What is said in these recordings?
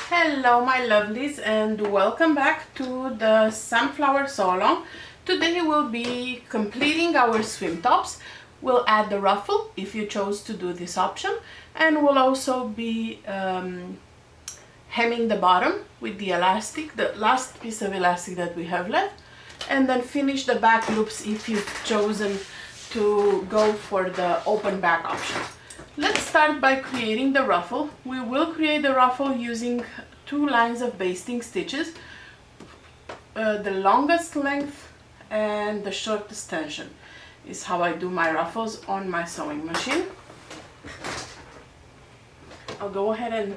Hello my lovelies and welcome back to the sunflower solo. Today we'll be completing our swim tops. We'll add the ruffle if you chose to do this option, and we'll also be hemming the bottom with the elastic, the last piece of elastic that we have left, and then finish the back loops if you've chosen to go for the open back option. Let's start by creating the ruffle. We will create the ruffle using 2 lines of basting stitches, the longest length and the shortest tension is how I do my ruffles on my sewing machine. I'll go ahead and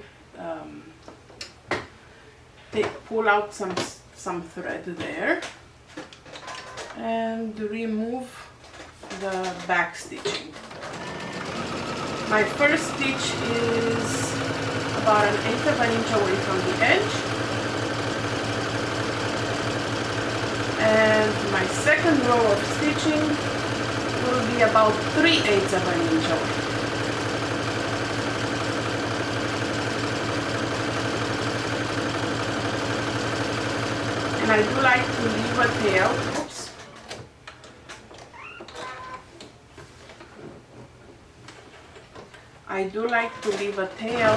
pull out some thread there and remove the back stitching. My first stitch is about 1/8 of an inch away from the edge, and my second row of stitching will be about 3/8 of an inch away. And I do like to leave a tail. I do like to leave a tail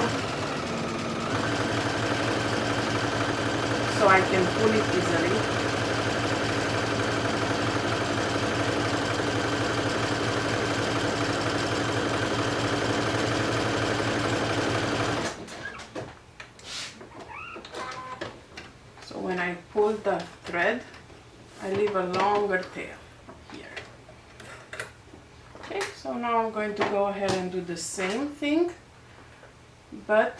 so I can pull it easily. So when I pull the thread, I leave a longer tail here. Okay, so now I'm going to go ahead and do the same thing, but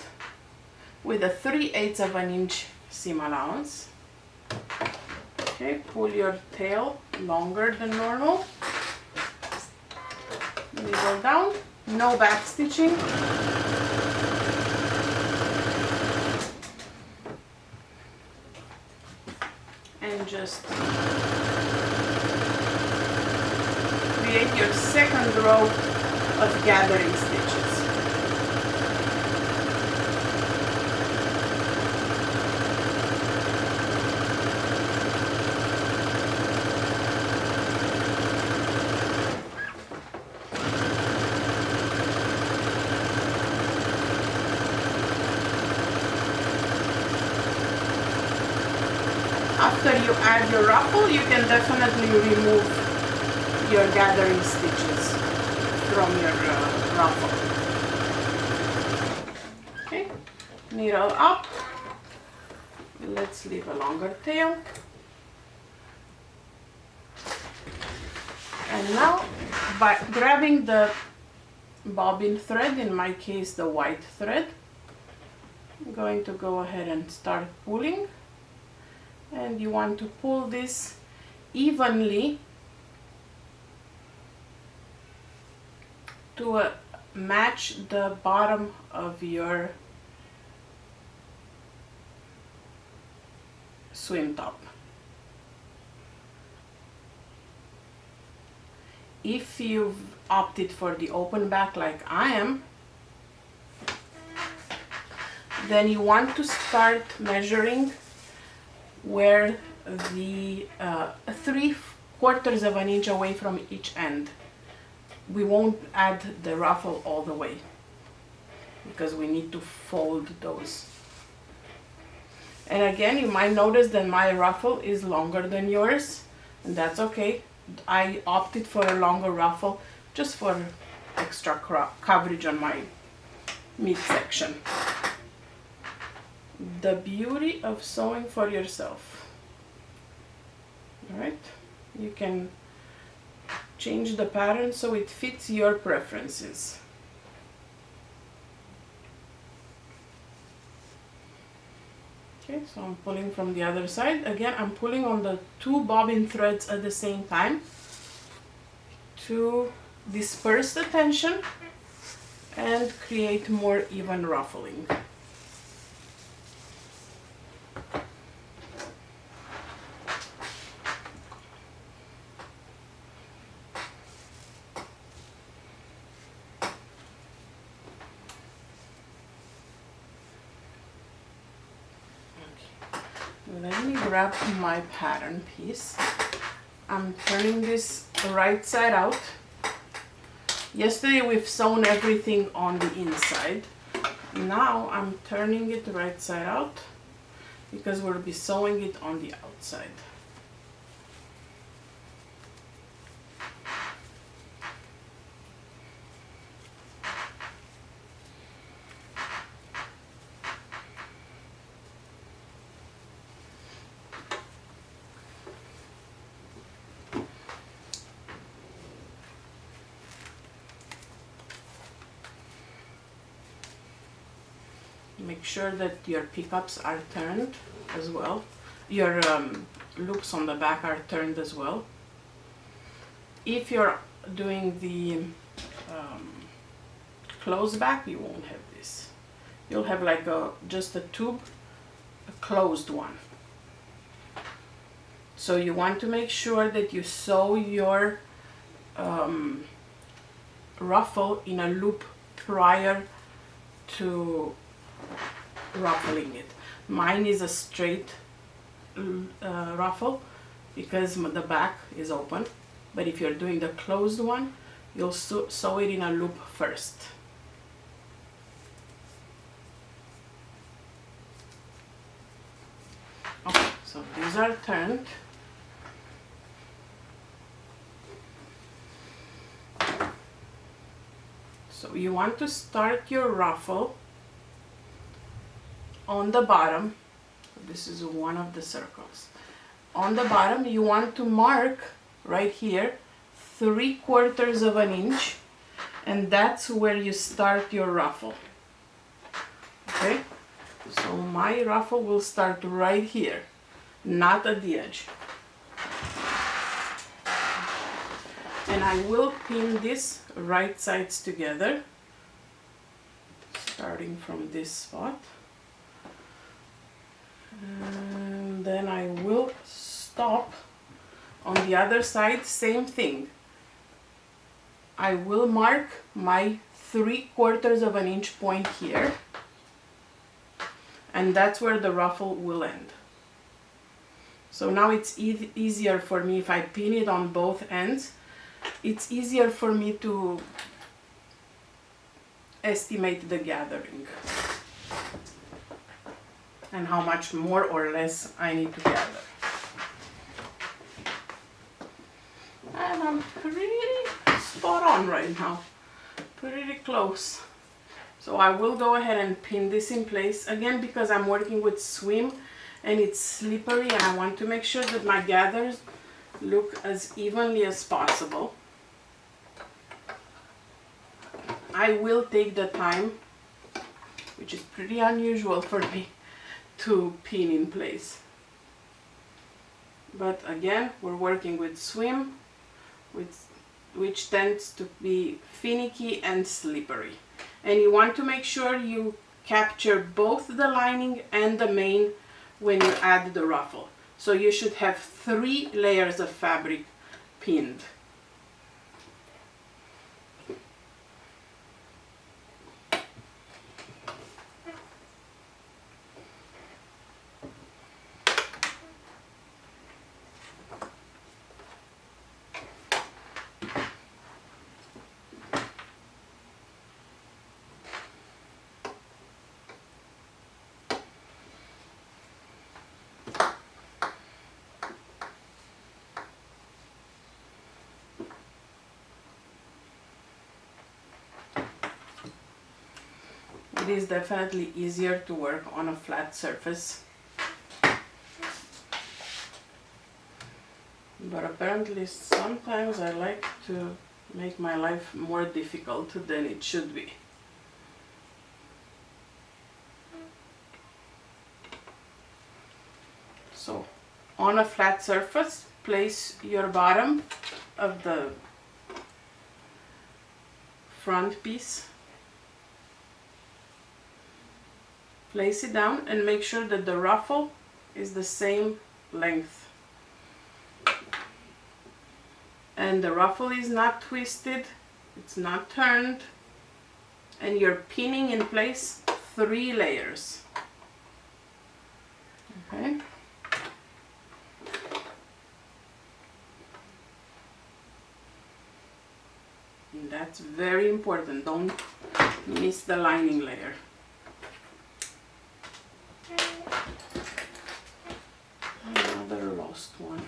with a 3/8 of an inch seam allowance. Okay, pull your tail longer than normal, nibble down, no back stitching. And just create your second row of gathering stitches. After you add your ruffle, you can definitely remove your gathering stitches from your ruffle. Okay, needle up. Let's leave a longer tail. And now, by grabbing the bobbin thread, in my case the white thread, I'm going to go ahead and start pulling. And you want to pull this evenly to match the bottom of your swim top. If you've opted for the open back like I am, then you want to start measuring where the 3/4 of an inch away from each end. We won't add the ruffle all the way because we need to fold those. And again, you might notice that my ruffle is longer than yours, and that's okay. I opted for a longer ruffle just for extra coverage on my midsection. The beauty of sewing for yourself. Alright, you can change the pattern so it fits your preferences. Okay, so I'm pulling from the other side. Again, I'm pulling on the 2 bobbin threads at the same time to disperse the tension and create more even ruffling. Let me grab my pattern piece. I'm turning this right side out. Yesterday we've sewn everything on the inside. Now I'm turning it right side out because we'll be sewing it on the outside. Make sure that your pickups are turned as well. Your loops on the back are turned as well. If you're doing the closed back, you won't have this. You'll have like just a tube, a closed one. So you want to make sure that you sew your ruffle in a loop prior to ruffling it. Mine is a straight ruffle because the back is open, but if you're doing the closed one, you'll sew it in a loop first. Okay, so these are turned. So you want to start your ruffle on the bottom. This is one of the circles. On the bottom, you want to mark right here 3/4 of an inch, and that's where you start your ruffle. Okay, so my ruffle will start right here, not at the edge. And I will pin this right sides together, starting from this spot. And then I will stop on the other side, same thing. I will mark my 3/4 of an inch point here, and that's where the ruffle will end. So now it's easier for me if I pin it on both ends. It's easier for me to estimate the gathering and how much more or less I need to gather. And I'm pretty spot on right now, pretty close. So I will go ahead and pin this in place again because I'm working with swim and it's slippery, and I want to make sure that my gathers look as evenly as possible. I will take the time, which is pretty unusual for me, to pin in place. But again, we're working with swim, which tends to be finicky and slippery. And you want to make sure you capture both the lining and the main when you add the ruffle. So you should have 3 layers of fabric pinned. It is definitely easier to work on a flat surface, but apparently sometimes I like to make my life more difficult than it should be. So on a flat surface, place your bottom of the front piece. Place it down and make sure that the ruffle is the same length. And the ruffle is not twisted, it's not turned, and you're pinning in place 3 layers. Okay. And that's very important. Don't miss the lining layer. Another lost one.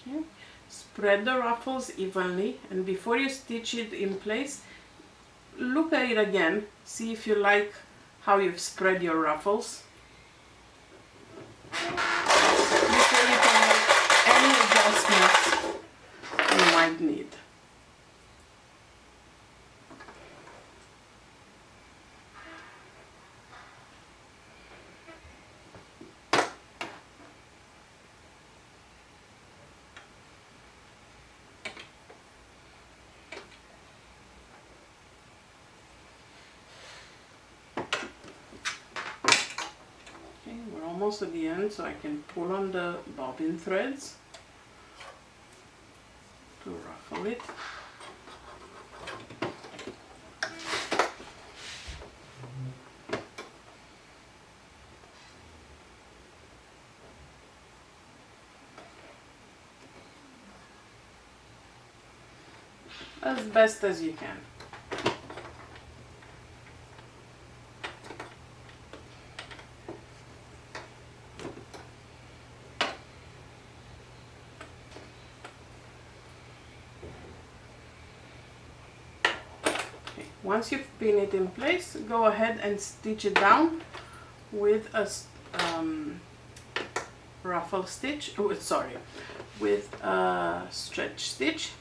Okay. Spread the ruffles evenly, and before you stitch it in place, look at it again, see if you like how you've spread your ruffles. Before you can make any adjustments you might need. We're almost at the end, so I can pull on the bobbin threads to ruffle it. As best as you can. Once you've pinned it in place, go ahead and stitch it down with a ruffle stitch, with a stretch stitch.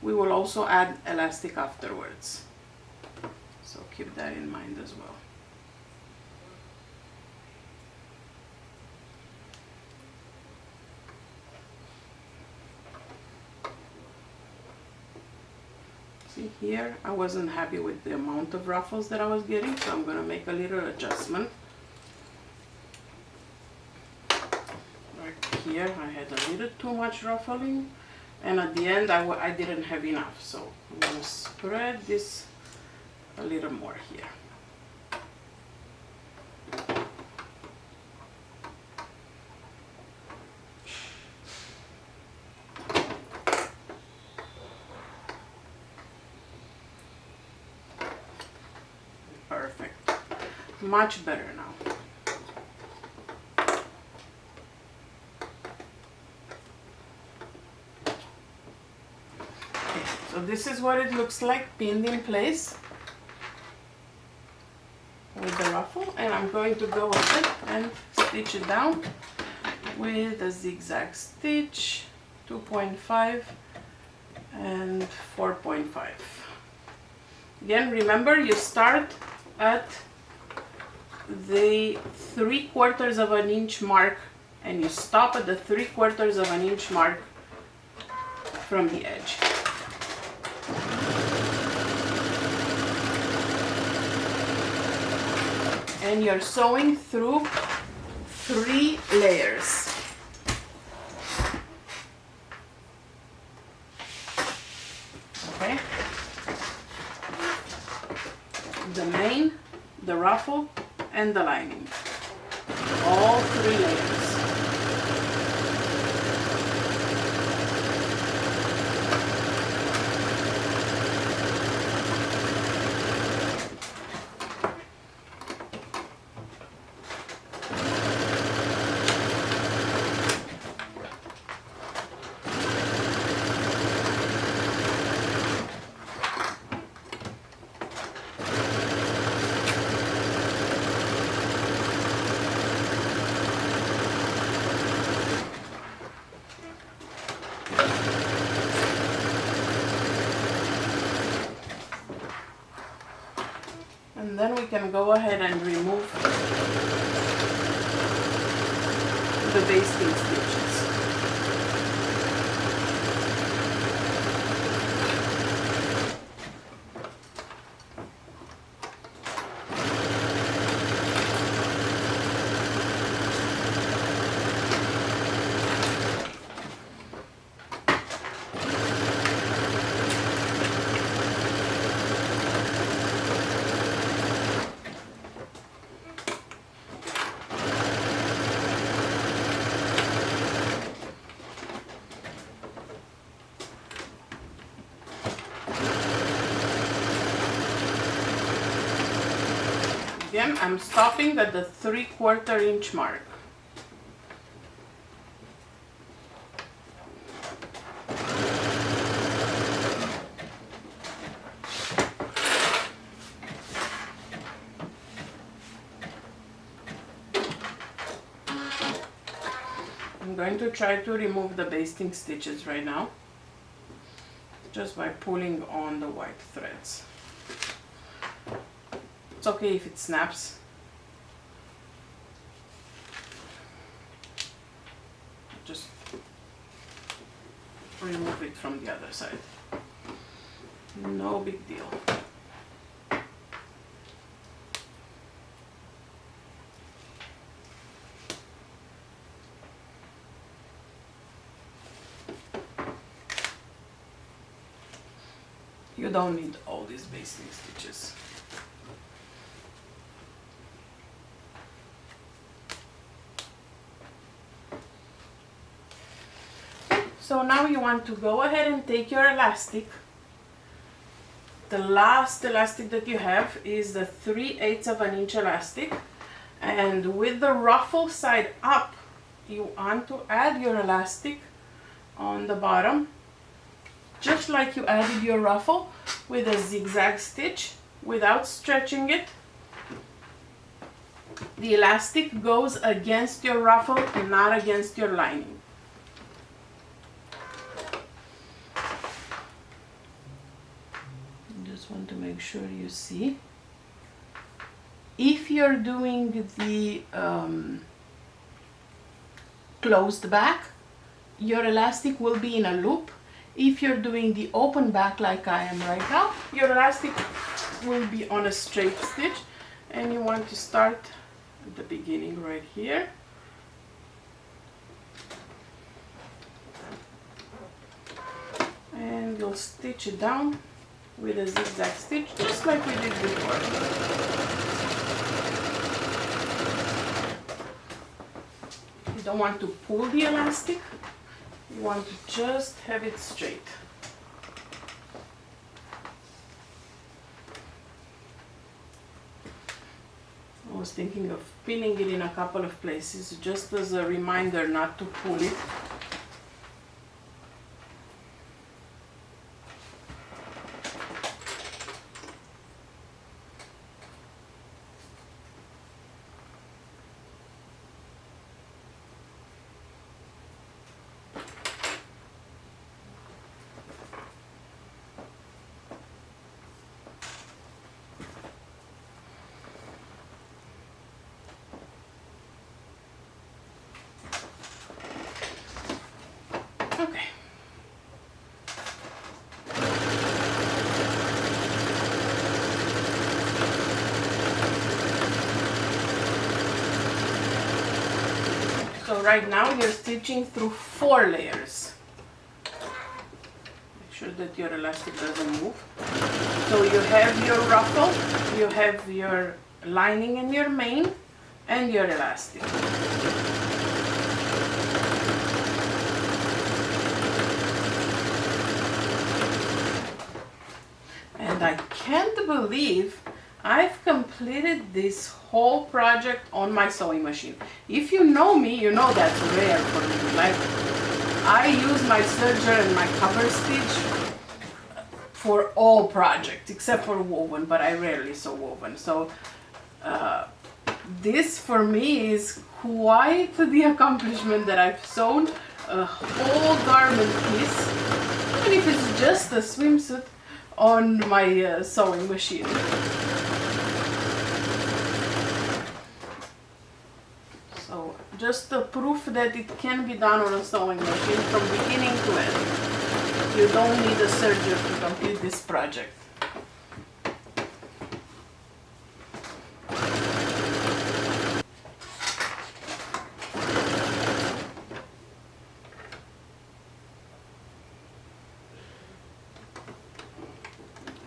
We will also add elastic afterwards, so keep that in mind as well. See here, I wasn't happy with the amount of ruffles that I was getting, so I'm going to make a little adjustment. Right here, I had a little too much ruffling, and at the end I didn't have enough, so I'm going to spread this a little more here. Perfect. Much better now. Okay, so this is what it looks like pinned in place with the ruffle, and I'm going to go ahead and stitch it down with a zigzag stitch, 2.5 and 4.5. Again, remember, you start at the 3/4 of an inch mark and you stop at the 3/4 of an inch mark from the edge. And you're sewing through 3 layers. Okay? The main, the ruffle, and the lining. All 3 layers. And then we can go ahead and remove the basting stitches. Again, I'm stopping at the 3/4 inch mark. I'm going to try to remove the basting stitches right now, just by pulling on the white threads. It's okay if it snaps. Just remove it from the other side. No big deal. You don't need all these basting stitches. So now you want to go ahead and take your elastic. The last elastic that you have is the 3/8 of an inch elastic, and with the ruffle side up, you want to add your elastic on the bottom, just like you added your ruffle, with a zigzag stitch without stretching it. The elastic goes against your ruffle, not against your lining. Want to make sure you see. If you're doing the closed back, your elastic will be in a loop. If you're doing the open back like I am right now, your elastic will be on a straight stitch, and you want to start at the beginning right here. And you'll stitch it down with a zigzag stitch, just like we did before. You don't want to pull the elastic, you want to just have it straight. I was thinking of pinning it in a couple of places, just as a reminder not to pull it. Okay. So right now you're stitching through 4 layers. Make sure that your elastic doesn't move. So you have your ruffle, you have your lining and your main, and your elastic. And I can't believe I've completed this whole project on my sewing machine. If you know me, you know that's rare for me. Like, I use my serger and my cover stitch for all projects except for woven, but I rarely sew woven. So this for me is quite the accomplishment that I've sewn a whole garment piece, even if it's just a swimsuit, on my sewing machine. So So just the proof that it can be done on a sewing machine from beginning to end. You don't need a serger to complete this project.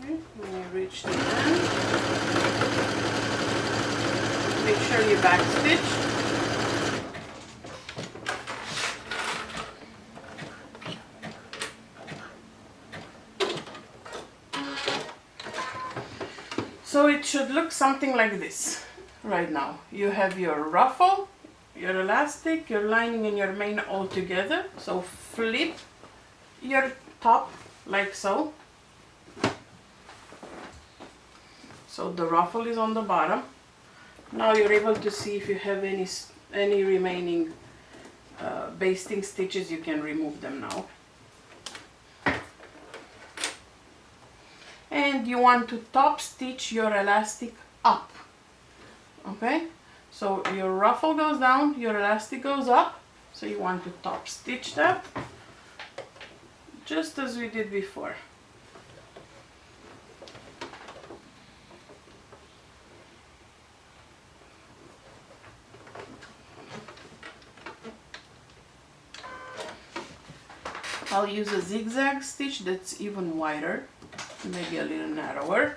Okay, when you reach the end, make sure you backstitch. So it should look something like this right now. You have your ruffle, your elastic, your lining and your main all together. So flip your top like so. So the ruffle is on the bottom. Now you're able to see if you have any remaining basting stitches, you can remove them now. And you want to top stitch your elastic up. Okay, so your ruffle goes down, your elastic goes up, so you want to top stitch that just as we did before. I'll use a zigzag stitch that's even wider, maybe a little narrower.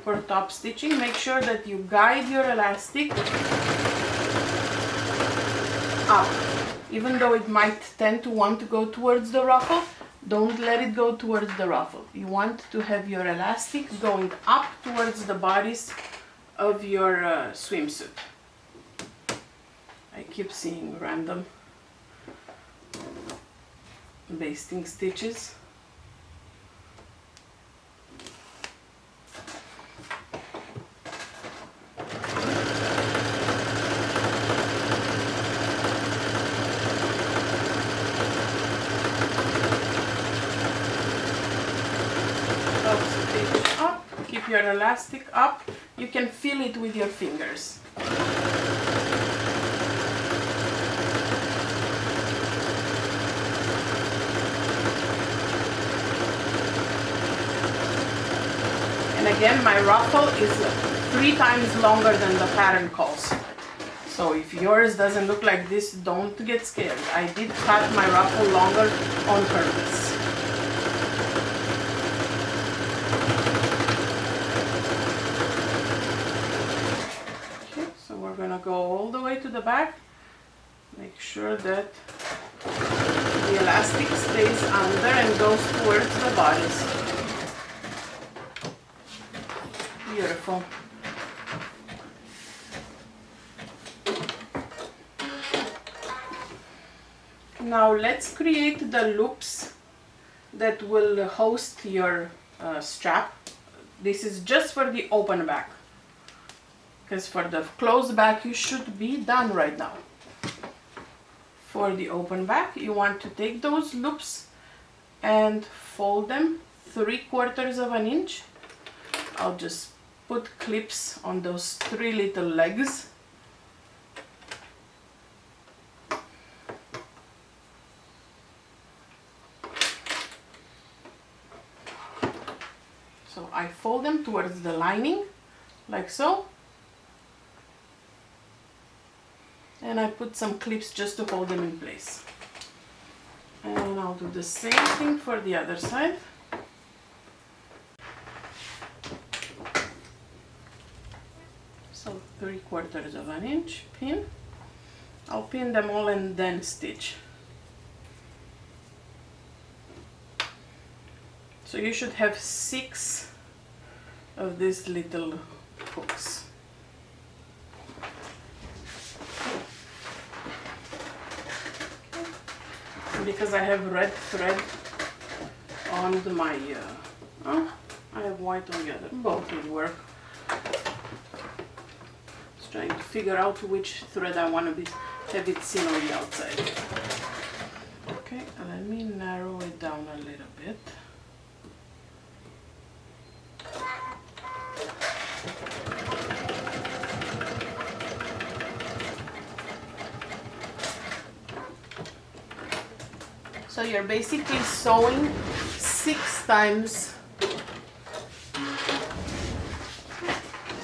For top stitching, make sure that you guide your elastic up. Even though it might tend to want to go towards the ruffle, don't let it go towards the ruffle. You want to have your elastic going up towards the bodice of your swimsuit. I keep seeing random basting stitches. Stitch up, keep your elastic up. You can feel it with your fingers. And again, my ruffle is 3 times longer than the pattern calls. So if yours doesn't look like this, don't get scared. I did cut my ruffle longer on purpose. Okay, so we're gonna go all the way to the back. Make sure that the elastic stays under and goes towards the bodice. Beautiful. Now let's create the loops that will host your strap. This is just for the open back, because for the closed back you should be done right now. For the open back, you want to take those loops and fold them 3/4 of an inch. I'll just put clips on those 3 little legs. So I fold them towards the lining, like so. And I put some clips just to hold them in place. And I'll do the same thing for the other side. So 3/4 of an inch pin. I'll pin them all and then stitch. So you should have 6 of these little hooks. And because I have red thread on my, I have white on the other, both will work. Just trying to figure out which thread I want to have it seen on the outside. Okay, let me narrow it down a little bit. So you're basically sewing 6 times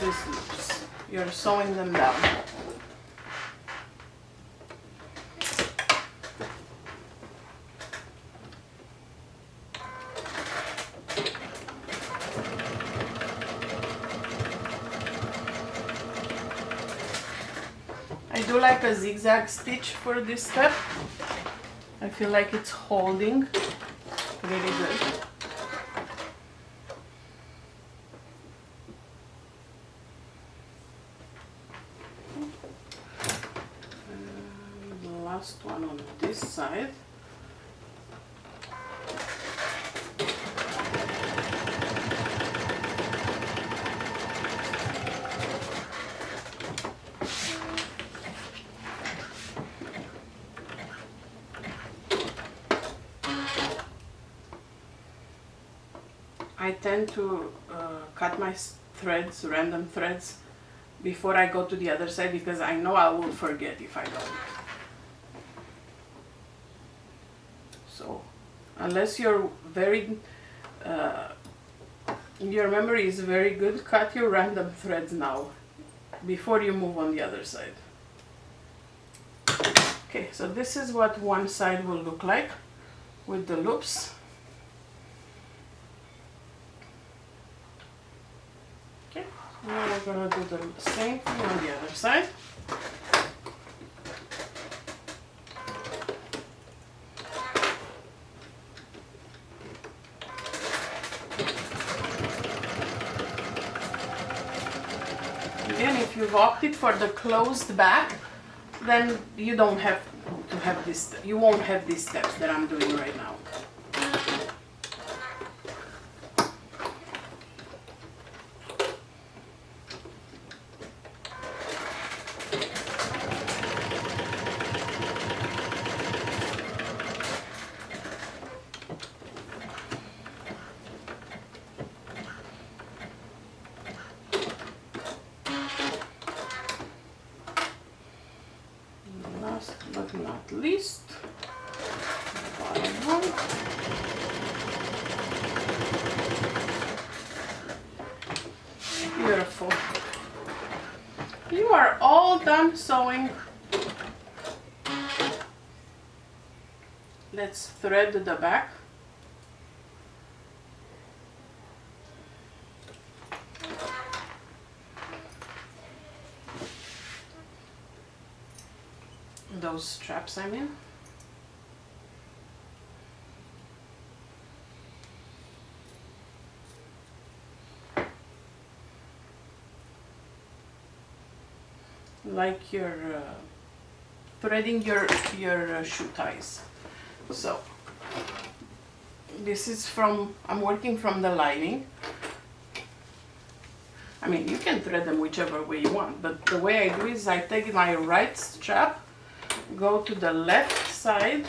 these loops. You're sewing them down. I do like a zigzag stitch for this step. I feel like it's holding really good. And the last one on this side. I tend to cut my threads, random threads, before I go to the other side because I know I will forget if I don't. So, unless you're your memory is very good, cut your random threads now, before you move on the other side. Okay, so this is what one side will look like with the loops. Okay, now we're gonna do the same thing on the other side. Again, if you've opted for the closed back, then you don't have to have this, you won't have these steps that I'm doing right now. Last but not least, the bottom one. Beautiful. You are all done sewing. Let's thread the back. Those straps, I mean. Like you're threading your shoe ties. So this is I'm working from the lining. I mean, you can thread them whichever way you want, but the way I do is I take my right strap, go to the left side.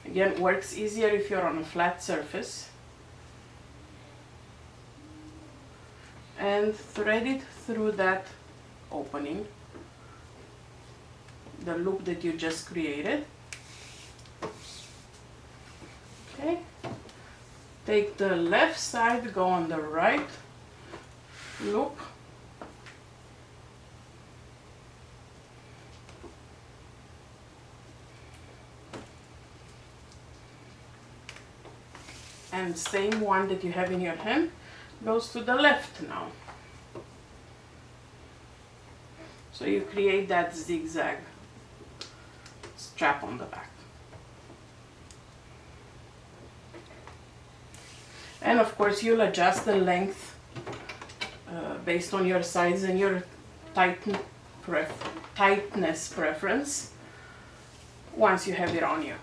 Again, it works easier if you're on a flat surface. And thread it through that opening, the loop that you just created. Okay. Take the left side, go on the right loop. And same one that you have in your hand goes to the left now. So you create that zigzag strap on the back. And of course you'll adjust the length based on your size and your tightness preference once you have it on you.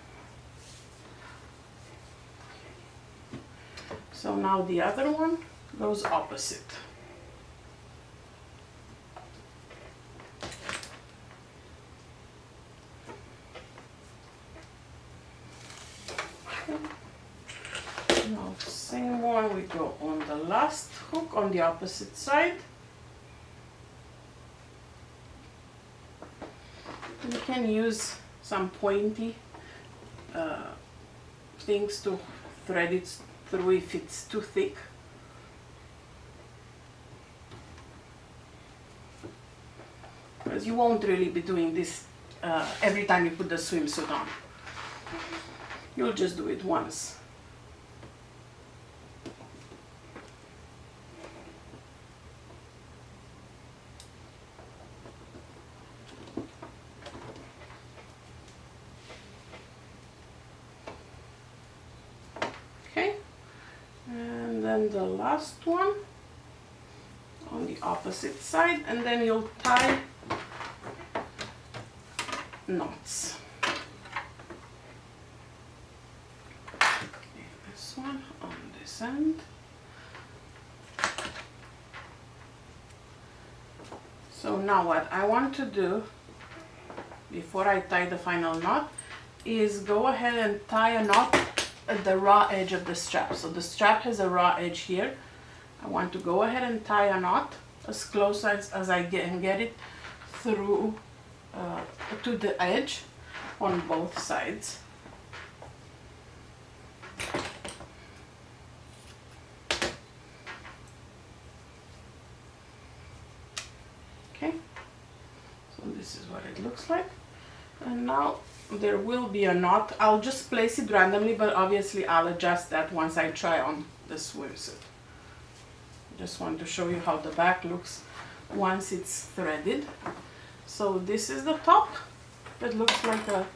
So now the other one goes opposite. Now same one, we go on the last hook on the opposite side. You can use some pointy things to thread it through if it's too thick. Because you won't really be doing this every time you put the swimsuit on. You'll just do it once. Okay, and then the last one on the opposite side, and then you'll tie knots. Okay, this one on this end. So now what I want to do before I tie the final knot is go ahead and tie a knot at the raw edge of the strap. So the strap has a raw edge here. I want to go ahead and tie a knot as close as I can get it through to the edge on both sides. Okay, so this is what it looks like. And now there will be a knot. I'll just place it randomly, but obviously I'll adjust that once I try on the swimsuit. Just want to show you how the back looks once it's threaded. So this is the top. It looks like a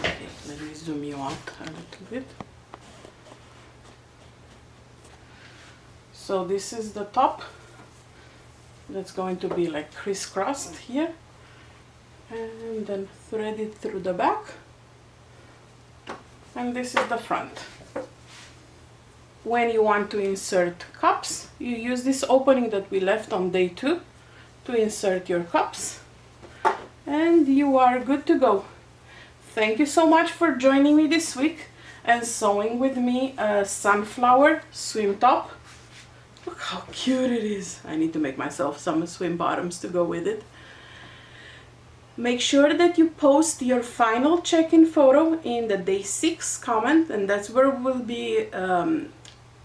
okay, let me zoom you out a little bit. So this is the top. That's going to be like crisscrossed here, and then thread it through the back, and this is the front. When you want to insert cups, you use this opening that we left on day 2 to insert your cups, and you are good to go. Thank you so much for joining me this week and sewing with me a sunflower swim top. Look how cute it is. I need to make myself some swim bottoms to go with it. Make sure that you post your final check-in photo in the day 6 comment, and that's where we'll be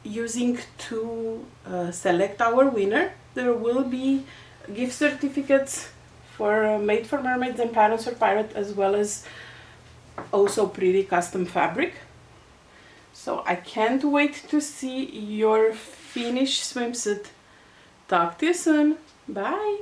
using to select our winner. There will be gift certificates for Made for Mermaids and Patterns for Pirate, as well as also pretty custom fabric. So I can't wait to see your finished swimsuit. Talk to you soon. Bye.